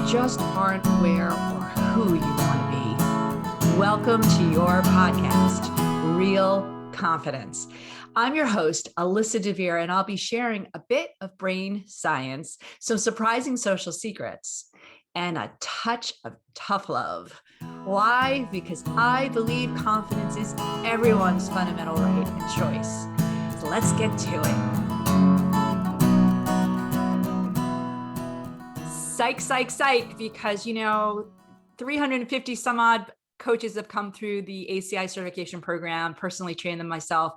just aren't where or who you want to be. Welcome to your podcast, Real Confidence. I'm your host, Alyssa DeVere, and I'll be sharing a bit of brain science, some surprising social secrets, and a touch of tough love. Why? Because I believe confidence is everyone's fundamental right and choice. So let's get to it. Psych, psych, psych, because, 350 some odd coaches have come through the ACI certification program, personally trained them myself.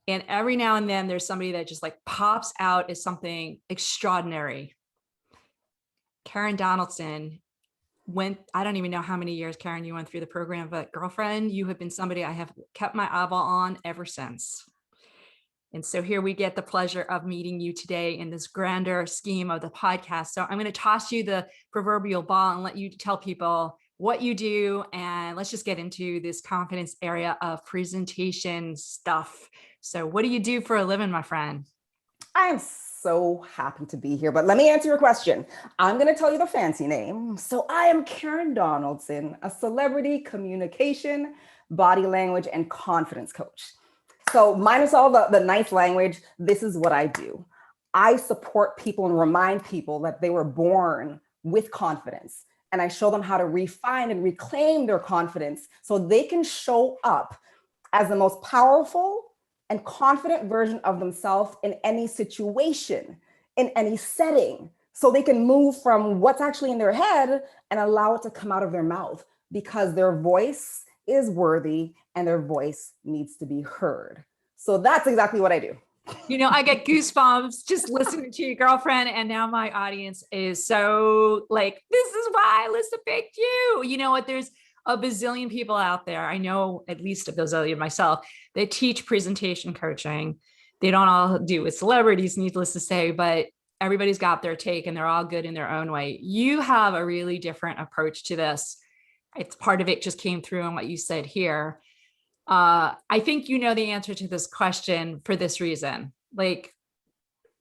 And every now and then there's somebody that just pops out as something extraordinary. Karen Donaldson I don't even know how many years, Karen, you went through the program, but girlfriend, you have been somebody I have kept my eyeball on ever since. And so here we get the pleasure of meeting you today in this grander scheme of the podcast. So I'm going to toss you the proverbial ball and let you tell people what you do. And let's just get into this confidence area of presentation stuff. So what do you do for a living, my friend? I am so happy to be here, but let me answer your question. I'm going to tell you the fancy name. So I am Karen Donaldson, a celebrity communication, body language, and confidence coach. So minus all the nice language, this is what I do. I support people and remind people that they were born with confidence. And I show them how to refine and reclaim their confidence so they can show up as the most powerful and confident version of themselves in any situation, in any setting. So they can move from what's actually in their head and allow it to come out of their mouth because their voice is worthy and their voice needs to be heard. So that's exactly what I do. I get goosebumps just listening to your girlfriend. And now my audience is so this is why Alyssa picked you. You know what? There's a bazillion people out there. I know at least a bazillion myself. They teach presentation coaching. They don't all do with celebrities, needless to say, but everybody's got their take and they're all good in their own way. You have a really different approach to this. It's part of it just came through in what you said here. I think you know the answer to this question for this reason.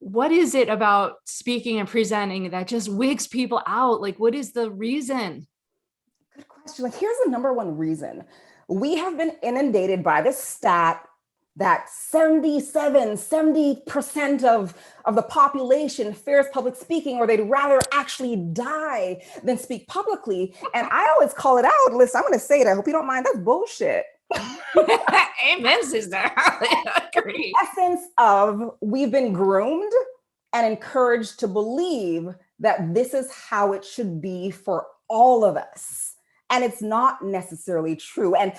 What is it about speaking and presenting that just wigs people out? What is the reason? Good question. Here's the number one reason. We have been inundated by this stat that 70% of the population fears public speaking, or they'd rather actually die than speak publicly. And I always call it out. Listen, I'm going to say it. I hope you don't mind. That's bullshit. Amen, sister. The essence of we've been groomed and encouraged to believe that this is how it should be for all of us. And it's not necessarily true. And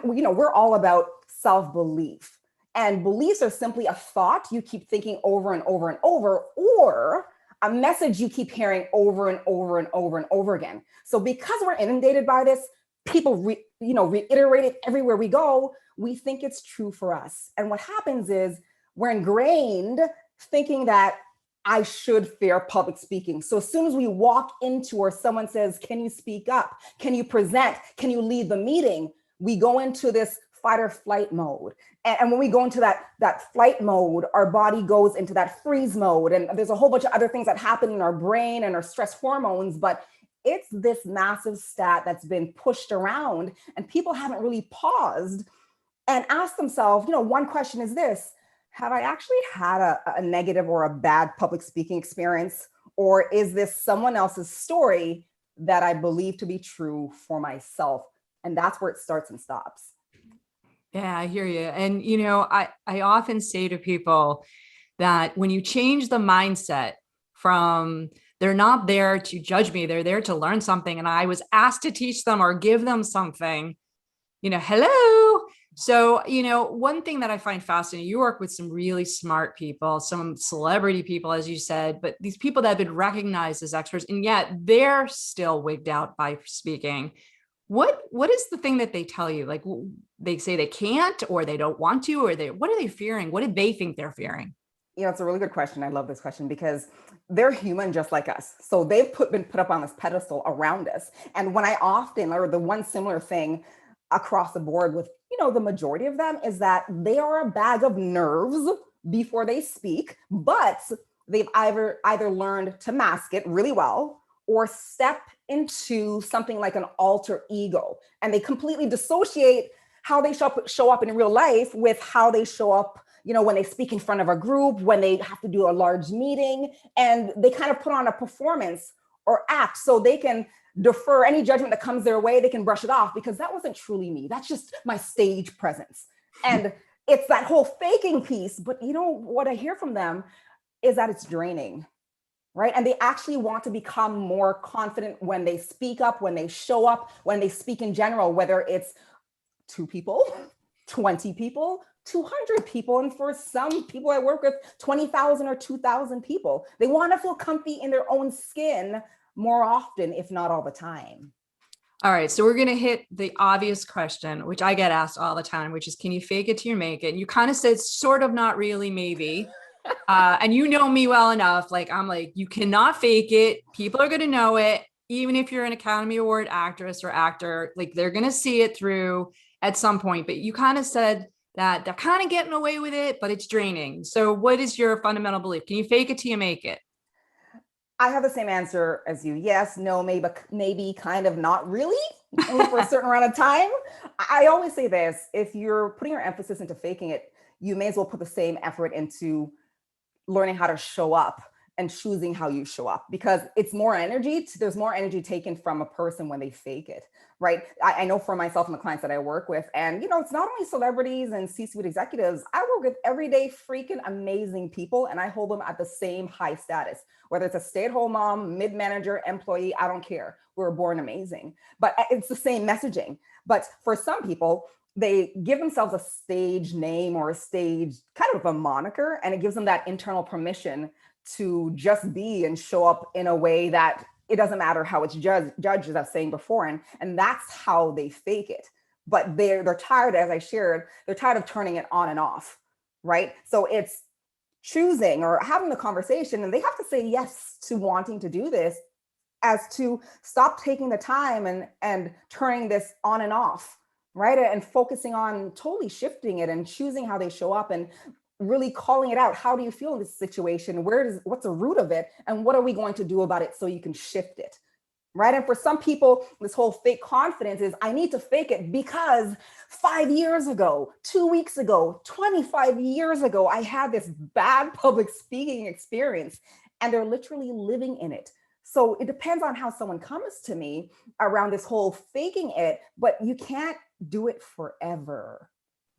we're all about self-belief. And beliefs are simply a thought you keep thinking over and over and over, or a message you keep hearing over and over and over and over again. So because we're inundated by this, people reiterate it everywhere we go, we think it's true for us. And what happens is we're ingrained thinking that I should fear public speaking. So as soon as we walk into or someone says, can you speak up? Can you present? Can you lead the meeting? We go into this fight or flight mode. And when we go into that flight mode, our body goes into that freeze mode. And there's a whole bunch of other things that happen in our brain and our stress hormones, but it's this massive stat that's been pushed around and people haven't really paused and asked themselves, one question is this: have I actually had a negative or a bad public speaking experience? Or is this someone else's story that I believe to be true for myself? And that's where it starts and stops. Yeah, I hear you. And, I often say to people that when you change the mindset from they're not there to judge me, they're there to learn something. And I was asked to teach them or give them something, hello. So, one thing that I find fascinating, you work with some really smart people, some celebrity people, as you said, but these people that have been recognized as experts, and yet they're still wigged out by speaking. What is the thing that they tell you? They say they can't, or they don't want to, or what are they fearing? What do they think they're fearing? It's a really good question. I love this question because they're human just like us. So they've been put up on this pedestal around us. And when I often, or the one similar thing across the board with, the majority of them is that they are a bag of nerves before they speak, but they've either learned to mask it really well or step into something like an alter ego, and they completely dissociate how they show up in real life with how they show up, when they speak in front of a group, when they have to do a large meeting, and they kind of put on a performance or act so they can defer any judgment that comes their way. They can brush it off because that wasn't truly me. That's just my stage presence. And it's that whole faking piece. But what I hear from them is that it's draining, right? And they actually want to become more confident when they speak up, when they show up, when they speak in general, whether it's 2 people, 20 people, 200 people. And for some people I work with, 20,000 or 2,000 people. They want to feel comfy in their own skin more often, if not all the time. All right. So we're going to hit the obvious question, which I get asked all the time, which is, can you fake it till you make it? And you kind of said sort of, not really, maybe. And you know me well enough. I'm like, you cannot fake it. People are going to know it. Even if you're an Academy Award actress or actor, they're going to see it through at some point. But you kind of said that they're kind of getting away with it, but it's draining. So what is your fundamental belief? Can you fake it till you make it? I have the same answer as you. Yes, no, maybe kind of, not really, only for a certain amount of time. I always say this: if you're putting your emphasis into faking it, you may as well put the same effort into learning how to show up and choosing how you show up, because it's more energy. There's more energy taken from a person when they fake it, right? I know for myself and the clients that I work with, and it's not only celebrities and C-suite executives. I work with everyday freaking amazing people, and I hold them at the same high status, whether it's a stay-at-home mom, mid-manager, employee, I don't care. We were born amazing, but it's the same messaging. But for some people, they give themselves a stage name or a stage kind of a moniker, and it gives them that internal permission to just be and show up in a way that it doesn't matter how it's judged, as I was saying before. And that's how they fake it. But they're tired, as I shared, they're tired of turning it on and off, right? So it's choosing or having the conversation, and they have to say yes to wanting to do this, as to stop taking the time and turning this on and off, right? And focusing on totally shifting it and choosing how they show up and really calling it out. How do you feel in this situation? What's the root of it? And what are we going to do about it so you can shift it? Right. And for some people, this whole fake confidence is, I need to fake it because 5 years ago, 2 weeks ago, 25 years ago, I had this bad public speaking experience, and they're literally living in it. So it depends on how someone comes to me around this whole faking it, but you can't do it forever.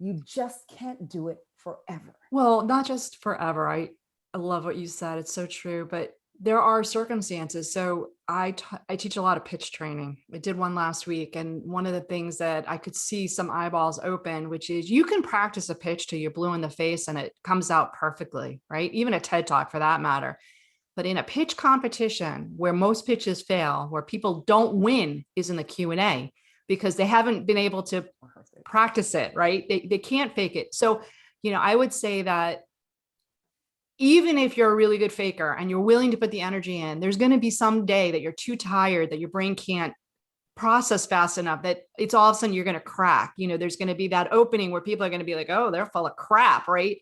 You just can't do it forever. Well, not just forever. I love what you said. It's so true. But there are circumstances. So I teach a lot of pitch training. I did one last week. And one of the things that I could see some eyeballs open, which is you can practice a pitch till you're blue in the face and it comes out perfectly, right? Even a TED Talk for that matter. But in a pitch competition where most pitches fail, where people don't win, is in the Q&A, because they haven't been able to practice it, right? They can't fake it. So, I would say that even if you're a really good faker and you're willing to put the energy in, there's going to be some day that you're too tired, that your brain can't process fast enough, that it's all of a sudden you're going to crack. There's going to be that opening where people are going to be like, oh, they're full of crap, right?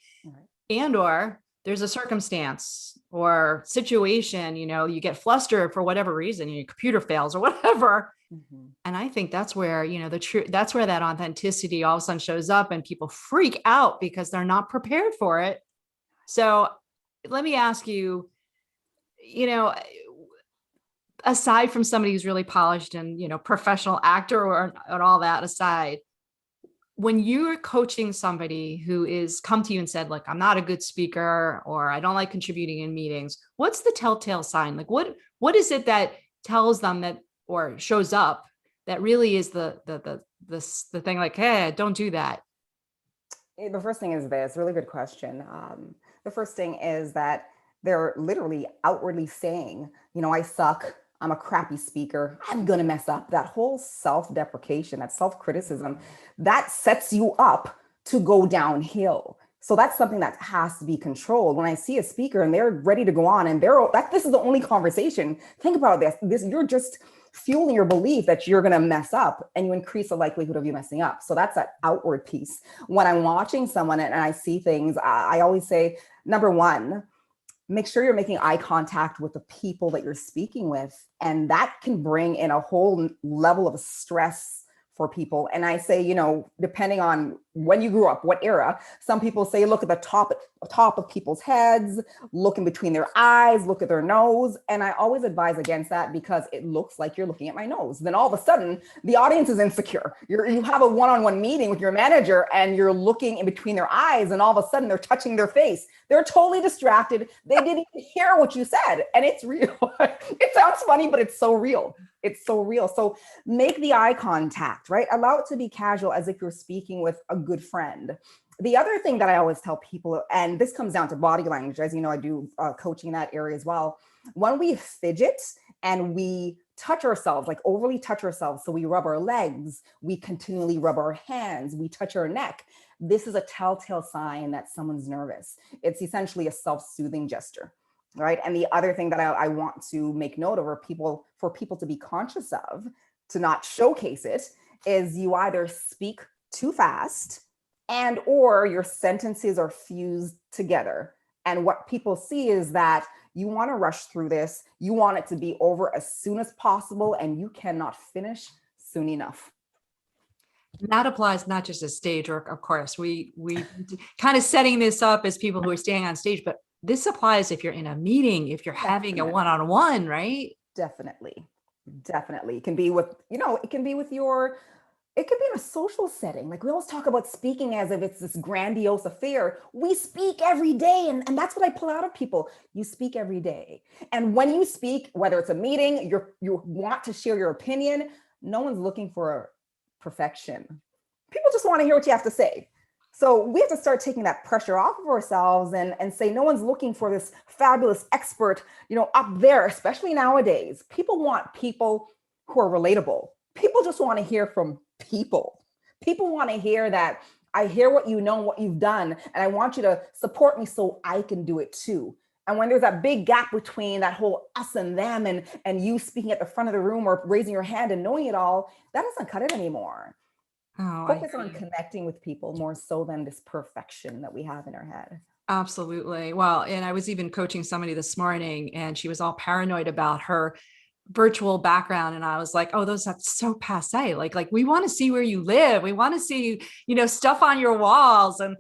And or there's a circumstance or situation, you get flustered for whatever reason, your computer fails or whatever. Mm-hmm. And I think that's where, that's where that authenticity all of a sudden shows up, and people freak out because they're not prepared for it. So let me ask you, aside from somebody who's really polished and, professional actor or all that aside, when you're coaching somebody who is come to you and said, look, I'm not a good speaker, or I don't like contributing in meetings, what's the telltale sign? What is it that tells them that, or shows up, that really is the thing, like, hey, don't do that? The first thing is this, really good question. The first thing is that they're literally outwardly saying, I suck, I'm a crappy speaker, I'm gonna mess up. That whole self-deprecation, that self-criticism, that sets you up to go downhill. So that's something that has to be controlled. When I see a speaker and they're ready to go on and this is the only conversation, think about this, you're just fueling your belief that you're going to mess up, and you increase the likelihood of you messing up. So that's that outward piece. When I'm watching someone and I see things, I always say, number one, make sure you're making eye contact with the people that you're speaking with. And that can bring in a whole level of stress for people. And I say, depending on when you grew up, what era, some people say, look at the top of people's heads, look in between their eyes, look at their nose. And I always advise against that because it looks like you're looking at my nose. Then all of a sudden the audience is insecure. You have a one-on-one meeting with your manager and you're looking in between their eyes and all of a sudden they're touching their face. They're totally distracted. They didn't even hear what you said. And it's real. It sounds funny, but it's so real. It's so real. So make the eye contact, right? Allow it to be casual as if you're speaking with a good friend. The other thing that I always tell people, and this comes down to body language, as you know, I do coaching in that area as well. When we fidget and we touch ourselves, like overly touch ourselves, so we rub our legs, we continually rub our hands, we touch our neck, this is a telltale sign that someone's nervous. It's essentially a self-soothing gesture. Right. And the other thing that I want to make note of, or for people to be conscious of, to not showcase it, is you either speak too fast and or your sentences are fused together. And what people see is that you want to rush through this. You want it to be over as soon as possible, and you cannot finish soon enough. That applies not just as stage work, of course, we kind of setting this up as people who are standing on stage, but this applies if you're in a meeting, if you're having a one-on-one, right? Definitely. It can be with, it can be in a social setting. Like we always talk about speaking as if it's this grandiose affair. We speak every day. And that's what I pull out of people. You speak every day. And when you speak, whether it's a meeting, you want to share your opinion, no one's looking for perfection. People just want to hear what you have to say. So we have to start taking that pressure off of ourselves and say, no one's looking for this fabulous expert, up there, especially nowadays. People want people who are relatable. People just want to hear from people. People want to hear that I hear what you know, what you've done, and I want you to support me so I can do it too. And when there's that big gap between that whole us and them and you speaking at the front of the room or raising your hand and knowing it all, that doesn't cut it anymore. Focus on connecting with people more so than this perfection that we have in our head. Absolutely. Well, and I was even coaching somebody this morning and she was all paranoid about her virtual background. And I was like, oh, that's so passe. Like we want to see where you live. We want to see, stuff on your walls and,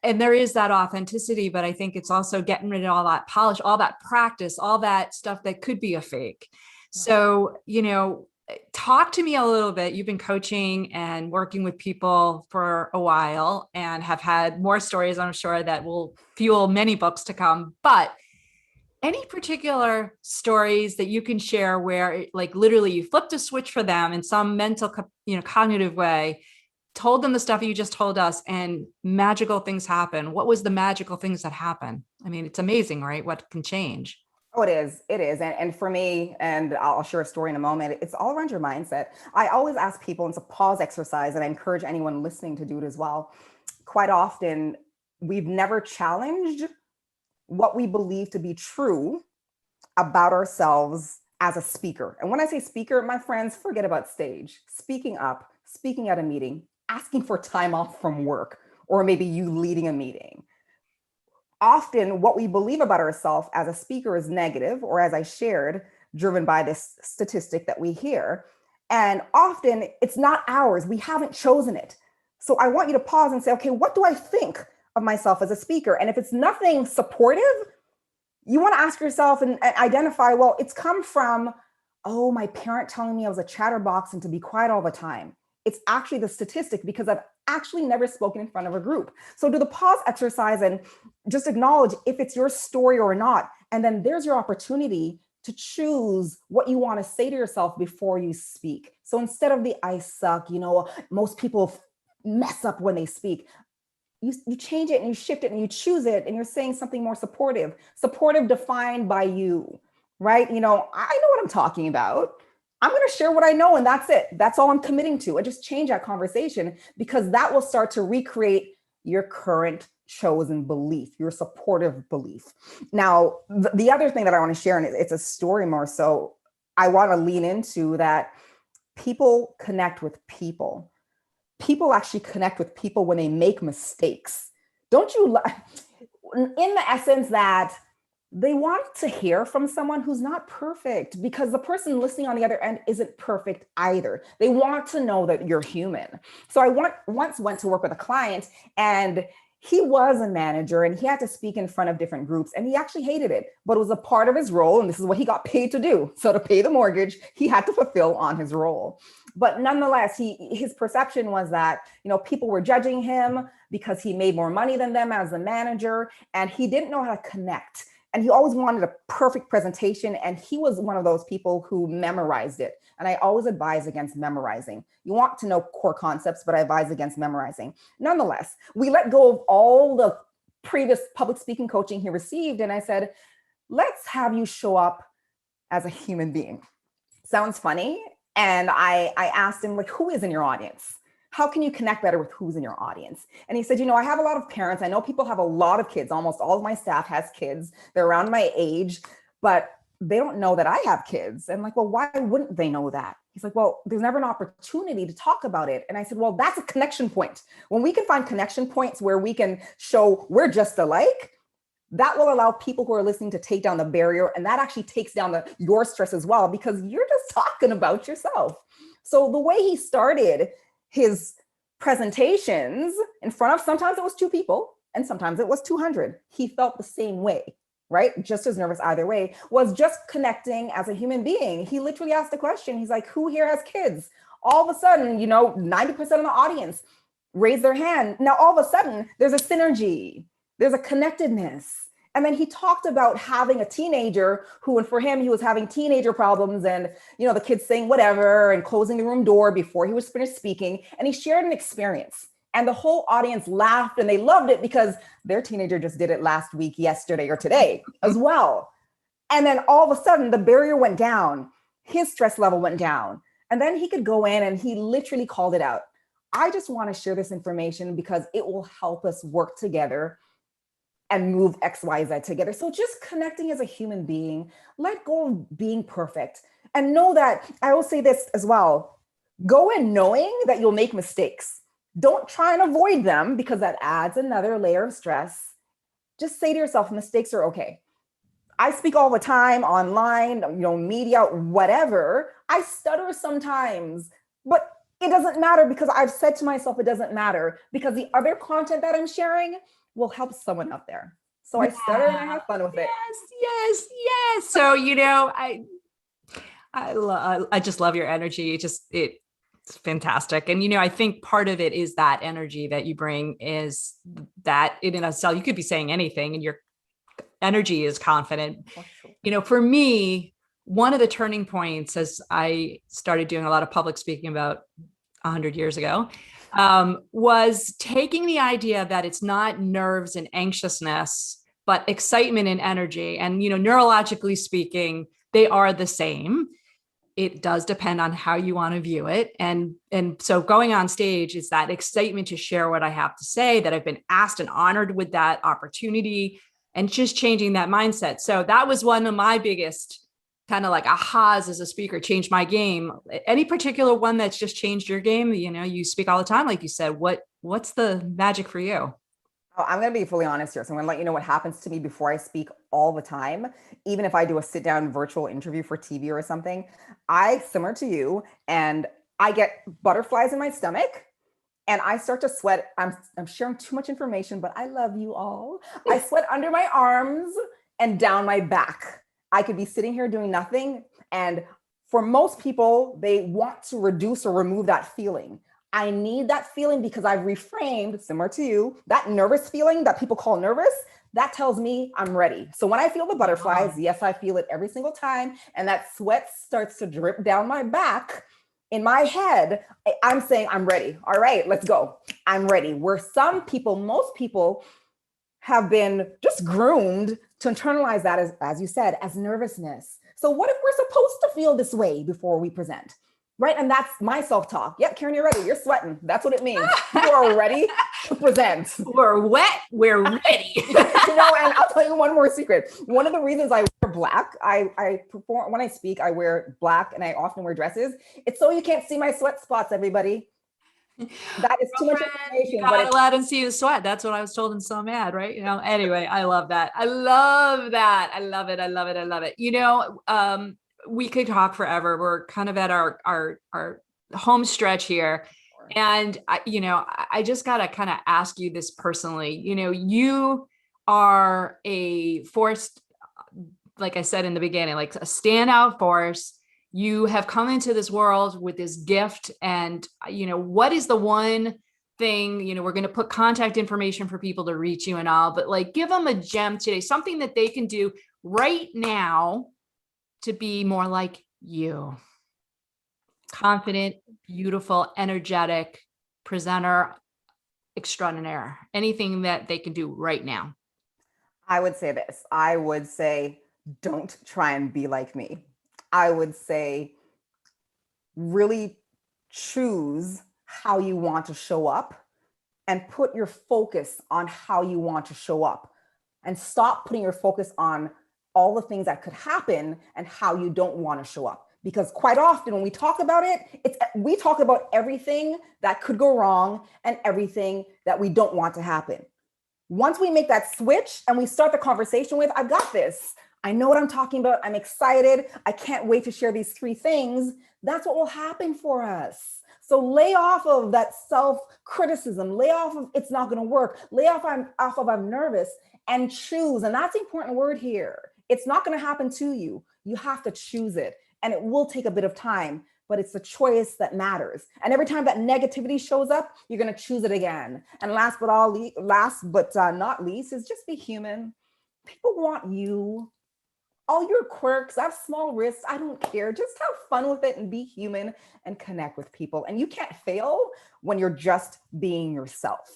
and there is that authenticity, but I think it's also getting rid of all that polish, all that practice, all that stuff that could be a fake. So, talk to me a little bit. You've been coaching and working with people for a while and have had more stories, I'm sure, that will fuel many books to come. But any particular stories that you can share where like literally you flipped a switch for them in some mental, cognitive way, told them the stuff you just told us and magical things happen? What was the magical things that happen? I mean, it's amazing, right? What can change? Oh, it is. It is. And for me, and I'll share a story in a moment, it's all around your mindset. I always ask people, and it's a pause exercise, and I encourage anyone listening to do it as well. Quite often, we've never challenged what we believe to be true about ourselves as a speaker. And when I say speaker, my friends, forget about stage. Speaking up, speaking at a meeting, asking for time off from work, or maybe you leading a meeting. Often what we believe about ourselves as a speaker is negative, or as I shared, driven by this statistic that we hear. And often it's not ours. We haven't chosen it. So I want you to pause and say, okay, what do I think of myself as a speaker? And if it's nothing supportive, you want to ask yourself and identify, well, it's come from, oh, my parent telling me I was a chatterbox and to be quiet all the time. It's actually the statistic because I've actually never spoken in front of a group. So do the pause exercise and just acknowledge if it's your story or not. And then there's your opportunity to choose what you want to say to yourself before you speak. So instead of the I suck, most people mess up when they speak. You change it and you shift it and you choose it and you're saying something more supportive defined by you, right? I know what I'm talking about. I'm going to share what I know and that's it. That's all I'm committing to. I just change that conversation because that will start to recreate your current chosen belief, your supportive belief. Now, the other thing that I want to share, and it's a story more so, I want to lean into that people connect with people. People actually connect with people when they make mistakes. Don't you, in the essence that They want to hear from someone who's not perfect, because the person listening on the other end isn't perfect either. They want to know that you're human. So I once went to work with a client, and he was a manager and he had to speak in front of different groups, and he actually hated it, but it was a part of his role. And this is what he got paid to do. So to pay the mortgage, he had to fulfill on his role. But nonetheless, his perception was that, people were judging him because he made more money than them as a manager, and he didn't know how to connect. And he always wanted a perfect presentation. And he was one of those people who memorized it. And I always advise against memorizing. You want to know core concepts, but I advise against memorizing. Nonetheless, we let go of all the previous public speaking coaching he received. And I said, let's have you show up as a human being. Sounds funny. And I asked him, like, who is in your audience? How can you connect better with who's in your audience? And he said, I have a lot of parents. I know people have a lot of kids. Almost all of my staff has kids. They're around my age, but they don't know that I have kids. And I'm like, well, why wouldn't they know that? He's like, well, there's never an opportunity to talk about it. And I said, well, that's a connection point. When we can find connection points where we can show we're just alike, that will allow people who are listening to take down the barrier. And that actually takes down your stress as well, because you're just talking about yourself. So the way he started his presentations in front of, sometimes it was 2 people and sometimes it was 200. He felt the same way, right? Just as nervous either way, was just connecting as a human being. He literally asked the question. He's like, who here has kids? All of a sudden, 90% of the audience raise their hand. Now, all of a sudden, there's a synergy, there's a connectedness. And then he talked about having a teenager who, and for him, he was having teenager problems, and, the kids saying whatever and closing the room door before he was finished speaking. And he shared an experience, and the whole audience laughed and they loved it because their teenager just did it last week, yesterday, or today as well. And then all of a sudden the barrier went down, his stress level went down. And then he could go in and he literally called it out. I just want to share this information because it will help us work together and move X, Y, Z together. So just connecting as a human being, let go of being perfect, and know that, I will say this as well, go in knowing that you'll make mistakes. Don't try and avoid them, because that adds another layer of stress. Just say to yourself, mistakes are okay. I speak all the time online, media, whatever. I stutter sometimes, but it doesn't matter, because I've said to myself, it doesn't matter, because the other content that I'm sharing will help someone out there. So I stutter and I have fun with it. Yes. So, I just love your energy. It's fantastic. And, I think part of it is that energy that you bring, is that in and of itself, you could be saying anything and your energy is confident. For me, one of the turning points, as I started doing a lot of public speaking about 100 years ago, was taking the idea that it's not nerves and anxiousness, but excitement and energy. And, neurologically speaking, they are the same. It does depend on how you want to view it. And so going on stage is that excitement to share what I have to say, that I've been asked and honored with that opportunity, and just changing that mindset. So that was one of my biggest kind of like ahas as a speaker, changed my game. Any particular one that's just changed your game? You speak all the time, like you said. What's the magic for you? Oh, I'm going to be fully honest here. So I'm going to let you know what happens to me before I speak all the time. Even if I do a sit down virtual interview for TV or something, similar to you, and I get butterflies in my stomach and I start to sweat. I'm sharing too much information, but I love you all. I sweat under my arms and down my back. I could be sitting here doing nothing. And for most people, they want to reduce or remove that feeling. I need that feeling because I've reframed, similar to you, that nervous feeling that people call nervous, that tells me I'm ready. So when I feel the butterflies, yes, I feel it every single time. And that sweat starts to drip down my back. In my head, I'm saying, I'm ready. All right, let's go. I'm ready. Where most people have been just groomed to internalize that as you said, as nervousness. So what if we're supposed to feel this way before we present? Right? And that's my self-talk. Yep, Karen, you're ready. You're sweating. That's what it means. You are ready to present. We're wet. We're ready. And I'll tell you one more secret. One of the reasons I wear black, I perform, when I speak, I wear black and I often wear dresses. It's so you can't see my sweat spots, everybody. That is too much Girlfriend, you information, but gotta it's let him see you sweat. That's what I was told in So Mad, right? Anyway, I love that. I love that. I love it. I love it. I love it. We could talk forever. We're kind of at our home stretch here. And I just gotta kind of ask you this personally. You are a force, like I said in the beginning, like a standout force. You have come into this world with this gift. And, what is the one thing, we're going to put contact information for people to reach you and all, but like, give them a gem today, something that they can do right now to be more like you. Confident, beautiful, energetic presenter extraordinaire. Anything that they can do right now. I would say this. I would say, don't try and be like me. I would say, really choose how you want to show up and put your focus on how you want to show up, and stop putting your focus on all the things that could happen and how you don't want to show up. Because quite often when we talk about it, we talk about everything that could go wrong and everything that we don't want to happen. Once we make that switch and we start the conversation with, I've got this, I know what I'm talking about, I'm excited, I can't wait to share these 3 things, that's what will happen for us. So lay off of that self-criticism, lay off of it's not going to work, lay off of I'm nervous, and choose. And that's the important word here. It's not going to happen to you. You have to choose it. And it will take a bit of time, but it's the choice that matters. And every time that negativity shows up, you're going to choose it again. And last but not least is just be human. People want you. All your quirks, I have small wrists, I don't care. Just have fun with it and be human and connect with people. And you can't fail when you're just being yourself.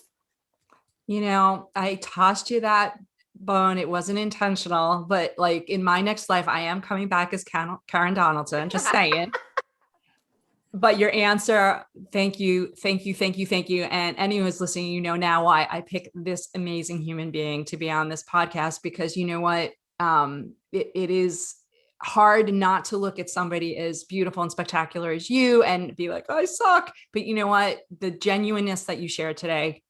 I tossed you that bone. It wasn't intentional, but like in my next life, I am coming back as Karen Donaldson, just saying. But your answer, thank you. And anyone who's listening, now why I picked this amazing human being to be on this podcast, because you know what? It is hard not to look at somebody as beautiful and spectacular as you and be like, oh, I suck. But you know what? The genuineness that you shared today,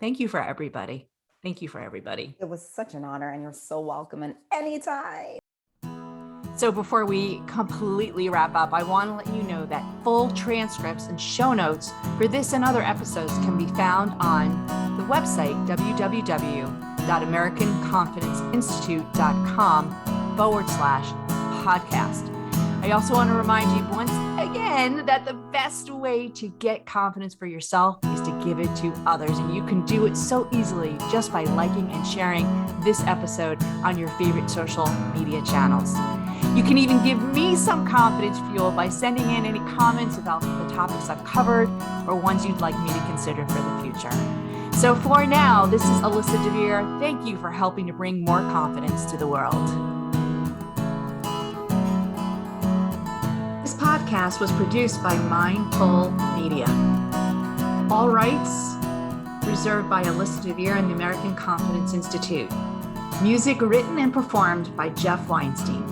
thank you for everybody. Thank you for everybody. It was such an honor, and you're so welcome, and anytime. So before we completely wrap up, I want to let you know that full transcripts and show notes for this and other episodes can be found on the website, www.americanconfidenceinstitute.com/podcast. I also want to remind you once again that the best way to get confidence for yourself is to give it to others. And you can do it so easily just by liking and sharing this episode on your favorite social media channels. You can even give me some confidence fuel by sending in any comments about the topics I've covered or ones you'd like me to consider for the future. So for now, this is Alyssa DeVere. Thank you for helping to bring more confidence to the world. This podcast was produced by Mindful Media. All rights reserved by Alyssa DeVere and the American Confidence Institute. Music written and performed by Jeff Weinstein.